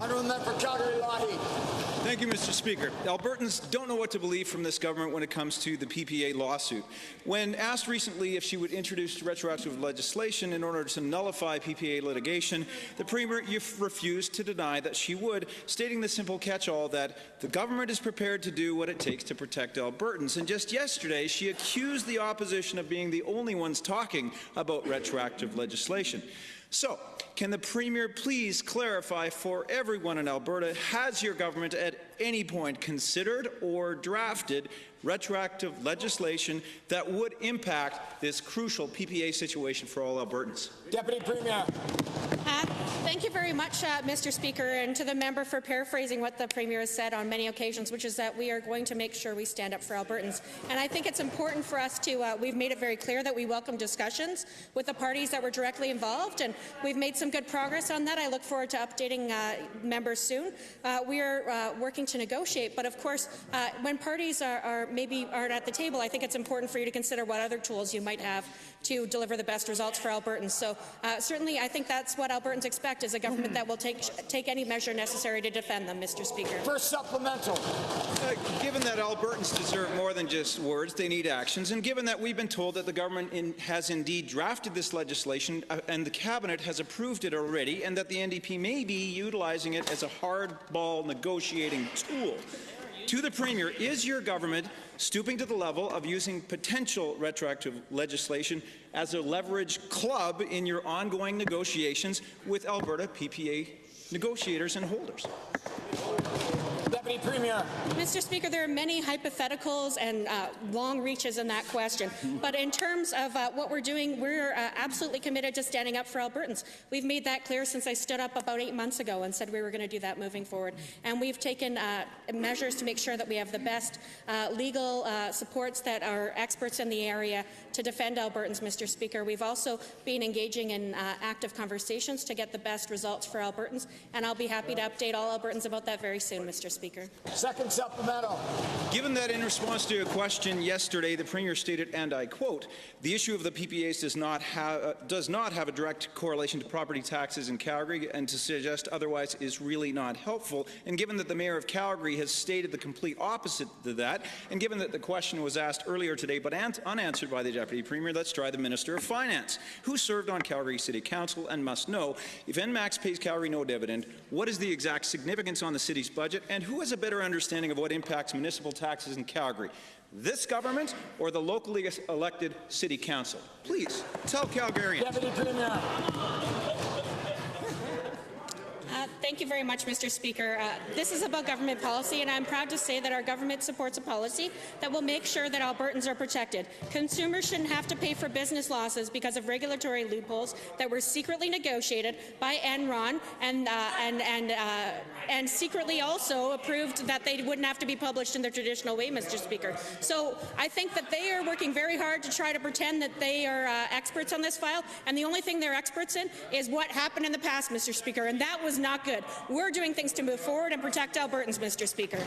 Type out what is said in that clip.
Honourable member for Calgary-Lougheed. Thank you, Mr. Speaker. Albertans don't know what to believe from this government when it comes to the PPA lawsuit. When asked recently if she would introduce retroactive legislation in order to nullify PPA litigation, the Premier refused to deny that she would, stating the simple catch-all that the government is prepared to do what it takes to protect Albertans. And just yesterday, she accused the opposition of being the only ones talking about retroactive legislation. So, can the Premier please clarify for everyone in Alberta, has your government at any point considered or drafted retroactive legislation that would impact this crucial PPA situation for all Albertans? Deputy Premier. Thank you very much, Mr. Speaker, and to the member for paraphrasing what the Premier has said on many occasions, which is that we are going to make sure we stand up for Albertans. And I think it's important for us to, we've made it very clear that we welcome discussions with the parties that were directly involved, and we've made some good progress on that. I look forward to updating members soon. We are working to negotiate, but of course, when parties maybe aren't at the table, I think it's important for you to consider what other tools you might have to deliver the best results for Albertans. So certainly I think that's what Albertans expect, is a government that will take any measure necessary to defend them, Mr. Speaker. First supplemental. Given that Albertans deserve more than just words, they need actions, and given that we've been told that the government has indeed drafted this legislation and the Cabinet has approved it already, and that the NDP may be utilizing it as a hardball negotiating tool, to the Premier, is your government stooping to the level of using potential retroactive legislation as a leverage club in your ongoing negotiations with Alberta PPA negotiators and holders? Deputy Premier. Mr. Speaker, there are many hypotheticals and long reaches in that question. But in terms of what we're doing, we're absolutely committed to standing up for Albertans. We've made that clear since I stood up about 8 months ago and said we were going to do that moving forward. And we've taken measures to make sure that we have the best legal supports that are experts in the area to defend Albertans, Mr. Speaker. We've also been engaging in active conversations to get the best results for Albertans, and I'll be happy to update all Albertans about that very soon, Mr. Speaker. Second supplemental. Given that in response to a question yesterday, the Premier stated, and I quote, "The issue of the PPAs does not have a direct correlation to property taxes in Calgary, and to suggest otherwise is really not helpful," and given that the Mayor of Calgary has stated the complete opposite to that, and given that the question was asked earlier today but unanswered by the Deputy Premier, let's try the Minister of Finance, who served on Calgary City Council and must know, if NMAX pays Calgary no dividend, what is the exact significance on the city's budget, and who has a better understanding of what impacts municipal taxes in Calgary, this government or the locally elected City Council? Please, tell Calgarians. Deputy Premier. Thank you very much, Mr. Speaker. This is about government policy, and I'm proud to say that our government supports a policy that will make sure that Albertans are protected. Consumers shouldn't have to pay for business losses because of regulatory loopholes that were secretly negotiated by Enron and secretly also approved that they wouldn't have to be published in the traditional way, Mr. Speaker. So I think that they are working very hard to try to pretend that they are experts on this file, and the only thing they're experts in is what happened in the past, Mr. Speaker, and that was not good. We're doing things to move forward and protect Albertans, Mr. Speaker.